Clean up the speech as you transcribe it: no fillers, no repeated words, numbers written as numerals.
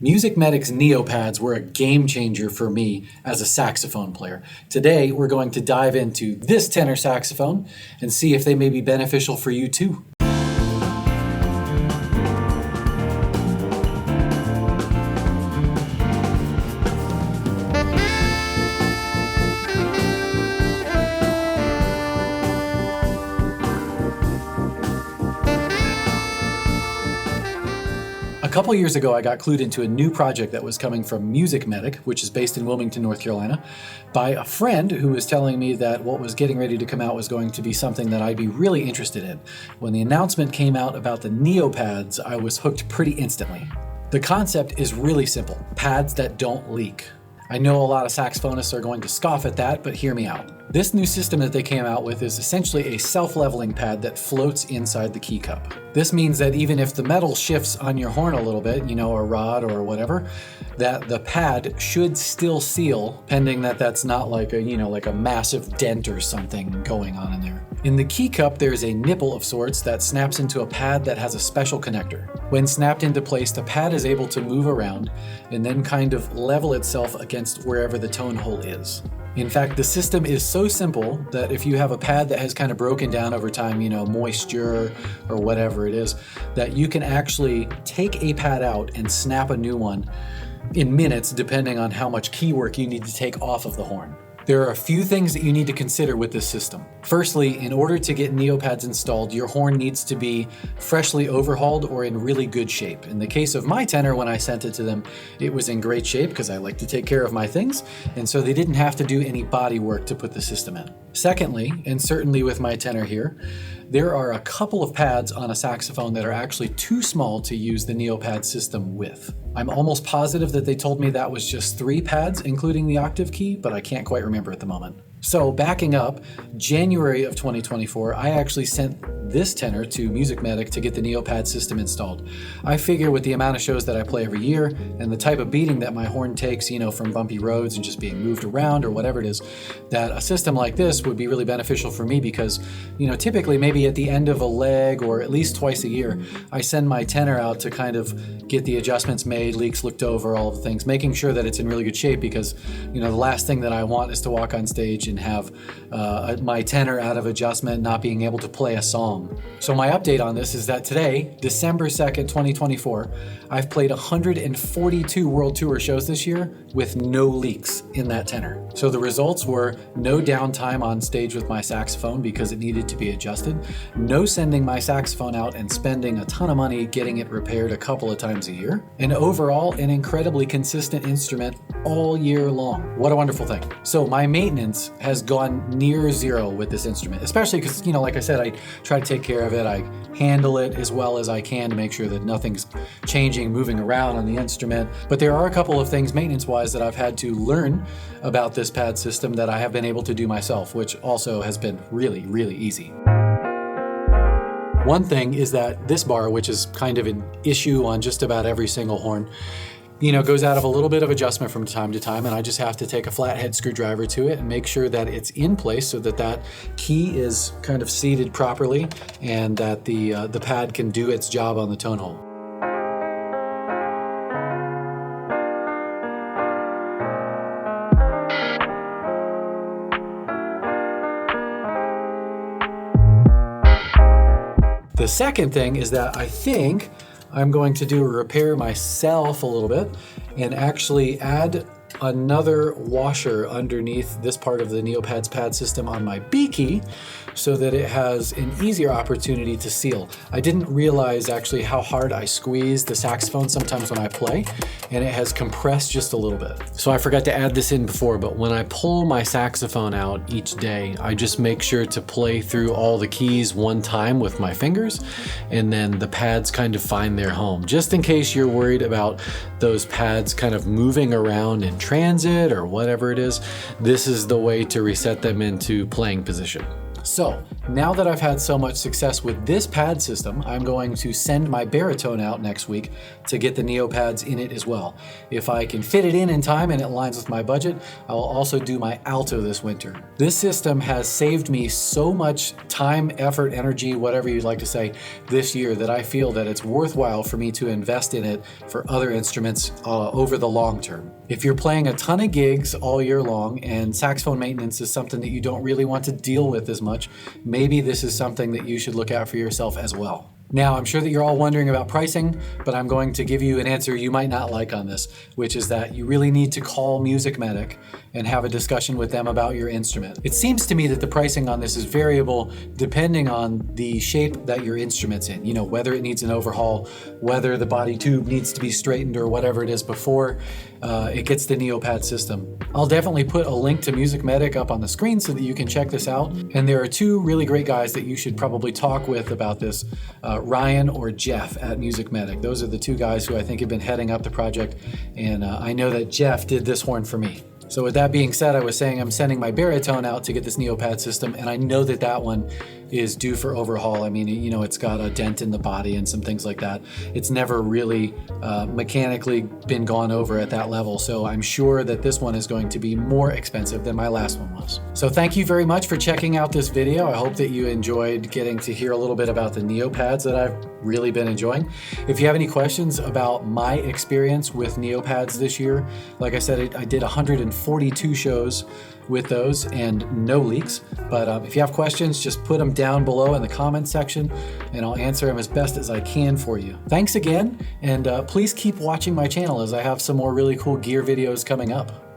Musicmedic's Neopads were a game changer for me as a saxophone player. Today, we're going to dive into this tenor saxophone and see if they may be beneficial for you too. A couple years ago, I got clued into a new project that was coming from Musicmedic, which is based in Wilmington, North Carolina, by a friend who was telling me that what was getting ready to come out was going to be something that I'd be really interested in. When the announcement came out about the Neopads, I was hooked pretty instantly. The concept is really simple: pads that don't leak. I know a lot of saxophonists are going to scoff at that, but hear me out. This new system that they came out with is essentially a self-leveling pad that floats inside the key cup. This means that even if the metal shifts on your horn a little bit, a rod or whatever, that the pad should still seal, pending that that's not like a massive dent or something going on in there. In the key cup, there's a nipple of sorts that snaps into a pad that has a special connector. When snapped into place, the pad is able to move around and then kind of level itself against wherever the tone hole is. In fact, the system is so simple that if you have a pad that has kind of broken down over time, moisture or whatever it is, that you can actually take a pad out and snap a new one in minutes, depending on how much key work you need to take off of the horn. There are a few things that you need to consider with this system. Firstly, in order to get Neopads installed, your horn needs to be freshly overhauled or in really good shape. In the case of my tenor, when I sent it to them, it was in great shape because I like to take care of my things, and so they didn't have to do any body work to put the system in. Secondly, and certainly with my tenor here, there are a couple of pads on a saxophone that are actually too small to use the Neopad system with. I'm almost positive that they told me that was just 3 pads, including the octave key, but I can't quite remember at the moment. So backing up, January of 2024, I actually sent this tenor to Musicmedic to get the Neopad system installed. I figure with the amount of shows that I play every year and the type of beating that my horn takes, from bumpy roads and just being moved around or whatever it is, that a system like this would be really beneficial for me because, typically maybe at the end of a leg or at least twice a year, I send my tenor out to kind of get the adjustments made, leaks looked over, all the things, making sure that it's in really good shape because, the last thing that I want is to walk on stage and have my tenor out of adjustment, not being able to play a song. So my update on this is that today, December 2nd, 2024, I've played 142 World Tour shows this year with no leaks in that tenor. So the results were no downtime on stage with my saxophone because it needed to be adjusted, no sending my saxophone out and spending a ton of money getting it repaired a couple of times a year, and overall an incredibly consistent instrument all year long. What a wonderful thing. So my maintenance has gone near zero with this instrument, especially because, like I said, I try to take care of it. I handle it as well as I can to make sure that nothing's changing, moving around on the instrument. But there are a couple of things maintenance-wise that I've had to learn about this pad system that I have been able to do myself, which also has been really, really easy. One thing is that this bar, which is kind of an issue on just about every single horn, goes out of a little bit of adjustment from time to time, and I just have to take a flathead screwdriver to it and make sure that it's in place so that that key is kind of seated properly and that the pad can do its job on the tone hole. The second thing is that I think I'm going to do a repair myself a little bit and actually add another washer underneath this part of the Neopad's pad system on my B key so that it has an easier opportunity to seal. I didn't realize actually how hard I squeeze the saxophone sometimes when I play, and it has compressed just a little bit. So I forgot to add this in before, but when I pull my saxophone out each day, I just make sure to play through all the keys one time with my fingers, and then the pads kind of find their home. Just in case you're worried about those pads kind of moving around in transit or whatever it is, this is the way to reset them into playing position. So now that I've had so much success with this pad system, I'm going to send my baritone out next week to get the Neo pads in it as well. If I can fit it in time and it aligns with my budget, I will also do my alto this winter. This system has saved me so much time, effort, energy, whatever you'd like to say, this year that I feel that it's worthwhile for me to invest in it for other instruments over the long term. If you're playing a ton of gigs all year long and saxophone maintenance is something that you don't really want to deal with as much, maybe this is something that you should look at for yourself as well. Now, I'm sure that you're all wondering about pricing, but I'm going to give you an answer you might not like on this, which is that you really need to call Music Medic and have a discussion with them about your instrument. It seems to me that the pricing on this is variable depending on the shape that your instrument's in. You know, whether it needs an overhaul, whether the body tube needs to be straightened or whatever it is before it gets the Neopad system. I'll definitely put a link to Music Medic up on the screen so that you can check this out. And there are two really great guys that you should probably talk with about this, Ryan or Jeff at Music Medic. Those are the two guys who I think have been heading up the project, and I know that Jeff did this horn for me. So with that being said, I was saying I'm sending my baritone out to get this Neopad system, and I know that that one is due for overhaul. I mean, you know, it's got a dent in the body and some things like that. It's never really mechanically been gone over at that level, so I'm sure that this one is going to be more expensive than my last one was. So thank you very much for checking out this video. I hope that you enjoyed getting to hear a little bit about the Neopads that I've really been enjoying. If you have any questions about my experience with Neopads this year, like I said, I did 142 shows with those and no leaks. But if you have questions, just put them down below in the comments section and I'll answer them as best as I can for you. Thanks again, and please keep watching my channel as I have some more really cool gear videos coming up.